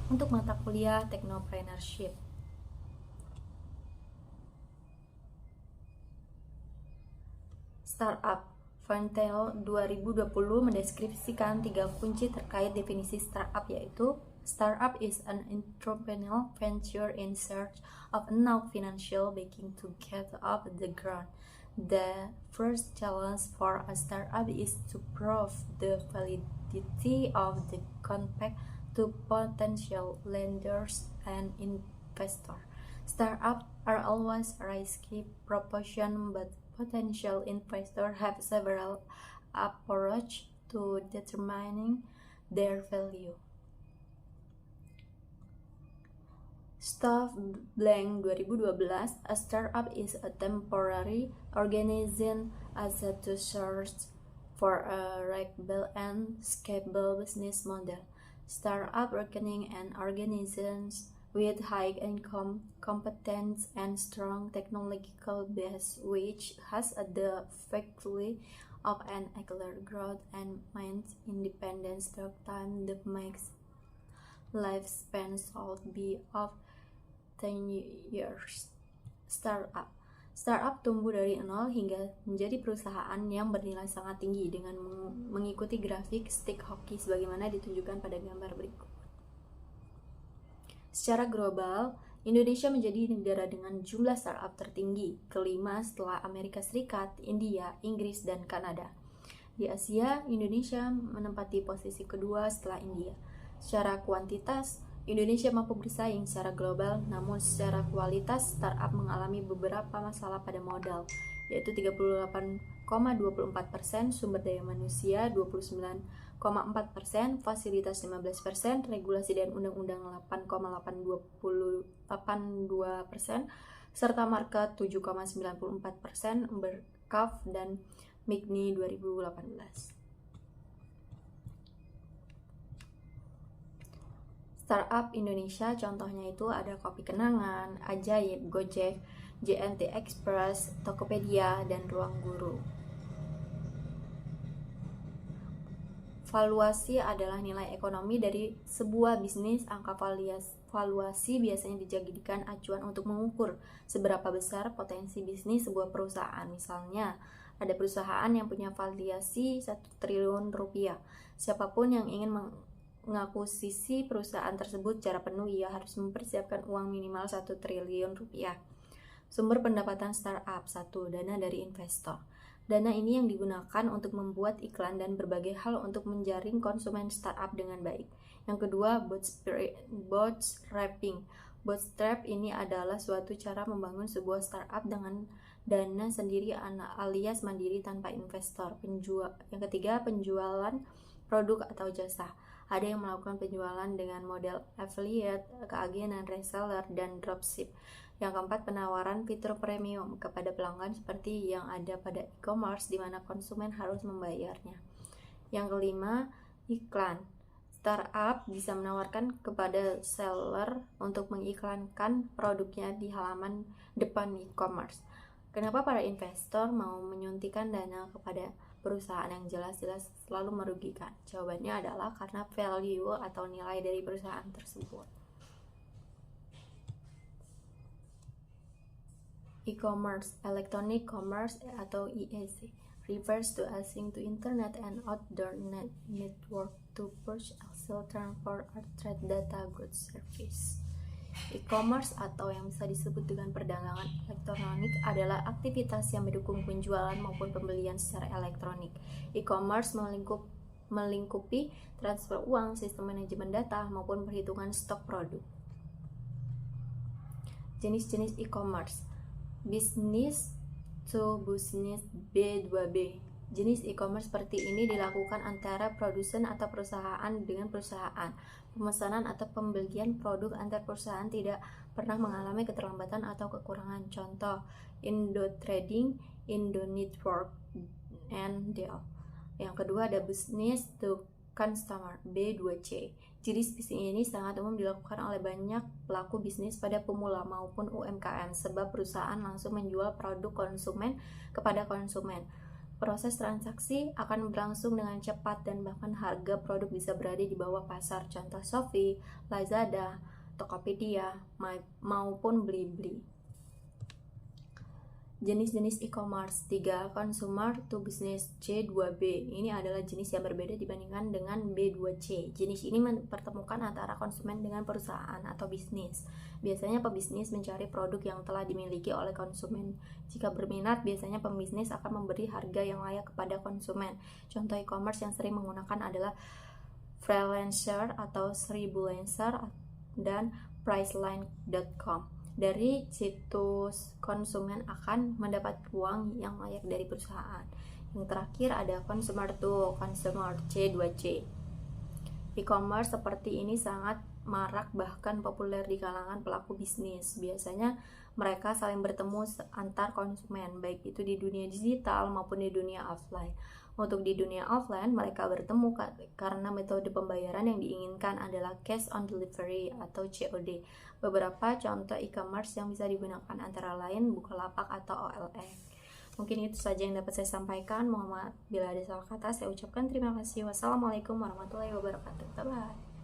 untuk mata kuliah Technopreneurship. Startup. Ventelo 2020 mendeskripsikan 3 kunci terkait definisi startup, yaitu startup is an entrepreneurial venture in search of enough financial backing to get off the ground. The first challenge for a startup is to prove the validity of the compact to potential lenders and investors. Startups are always a risky proposition, but potential investors have several approaches to determining their value. Staff Blank 2012, a startup is a temporary organization as a to search for a reliable and scalable business model. Startup reckoning and organizations with high income, competence, and strong technological base, which has the faculty of an accelerated growth and minds independence through time that makes lifespan should be of 10 years. Startup tumbuh dari nol hingga menjadi perusahaan yang bernilai sangat tinggi dengan mengikuti grafik stick hockey sebagaimana ditunjukkan pada gambar berikut. Secara global, Indonesia menjadi negara dengan jumlah startup tertinggi, kelima setelah Amerika Serikat, India, Inggris, dan Kanada. Di Asia, Indonesia menempati posisi kedua setelah India. Secara kuantitas, Indonesia mampu bersaing secara global, namun secara kualitas startup mengalami beberapa masalah pada modal, yaitu 38,24%, sumber daya manusia 29,4%, fasilitas 15%, regulasi dan undang-undang 8,82%, serta market 7,94%, berkaf dan McKinsey 2018. Startup Indonesia contohnya itu ada Kopi Kenangan, Ajaib, Gojek, JNT Express, Tokopedia, dan Ruang Guru. Valuasi adalah nilai ekonomi dari sebuah bisnis. Angka valuasi biasanya dijadikan acuan untuk mengukur seberapa besar potensi bisnis sebuah perusahaan. Misalnya, ada perusahaan yang punya valuasi 1 triliun rupiah. Siapapun yang ingin mengakuisisi perusahaan tersebut secara penuh, ia harus mempersiapkan uang minimal 1 triliun rupiah. Sumber pendapatan startup. 1. Dana dari investor. Dana ini yang digunakan untuk membuat iklan dan berbagai hal untuk menjaring konsumen startup dengan baik. Yang kedua, bootstrapping. Bootstrap ini adalah suatu cara membangun sebuah startup dengan dana sendiri alias mandiri tanpa investor. Yang ketiga, penjualan produk atau jasa. Ada yang melakukan penjualan dengan model affiliate, keagenan, reseller, dan dropship. Yang keempat, penawaran fitur premium kepada pelanggan seperti yang ada pada e-commerce di mana konsumen harus membayarnya. Yang kelima, iklan. Startup bisa menawarkan kepada seller untuk mengiklankan produknya di halaman depan e-commerce. Kenapa para investor mau menyuntikkan dana kepada perusahaan yang jelas-jelas selalu merugikan? Jawabannya adalah karena value atau nilai dari perusahaan tersebut. E-commerce, electronic commerce atau EAC, refers to accessing to internet and outdoor network to purchase, sell, transfer, or trade data, goods, service. E-commerce atau yang bisa disebut dengan perdagangan elektronik adalah aktivitas yang mendukung penjualan maupun pembelian secara elektronik. E-commerce melingkupi transfer uang, sistem manajemen data, maupun perhitungan stok produk. Jenis-jenis e-commerce. Business to business B2B. Jenis e-commerce seperti ini dilakukan antara produsen atau perusahaan dengan perusahaan. Pemesanan atau pembelian produk antar perusahaan tidak pernah mengalami keterlambatan atau kekurangan. Contoh, Indo-Trading, Indo-Network, and Dell. Yang kedua ada business to consumer B2C. Jenis bisnis ini sangat umum dilakukan oleh banyak pelaku bisnis pada pemula maupun UMKM sebab perusahaan langsung menjual produk konsumen kepada konsumen. Proses transaksi akan berlangsung dengan cepat dan bahkan harga produk bisa berada di bawah pasar. Contoh Shopee, Lazada, Tokopedia, maupun Blibli. Jenis-jenis e-commerce 3. Consumer to business C2B. Ini adalah jenis yang berbeda dibandingkan dengan B2C. Jenis ini mempertemukan antara konsumen dengan perusahaan atau bisnis. Biasanya pebisnis mencari produk yang telah dimiliki oleh konsumen. Jika berminat, biasanya pembisnis akan memberi harga yang layak kepada konsumen. Contoh e-commerce yang sering menggunakan adalah Freelancer atau Seribulancer dan Priceline.com. Dari situs, konsumen akan mendapat uang yang layak dari perusahaan. Yang terakhir ada consumer to consumer C2C. E-commerce seperti ini sangat marak bahkan populer di kalangan pelaku bisnis. Biasanya mereka saling bertemu antar konsumen, baik itu di dunia digital maupun di dunia offline. Untuk di dunia offline, mereka bertemu karena metode pembayaran yang diinginkan adalah cash on delivery atau COD. Beberapa contoh e-commerce yang bisa digunakan antara lain Bukalapak atau OLX. Mungkin itu saja yang dapat saya sampaikan. Mohon maaf bila ada salah kata. Saya ucapkan terima kasih. Wassalamualaikum warahmatullahi wabarakatuh. Bye-bye.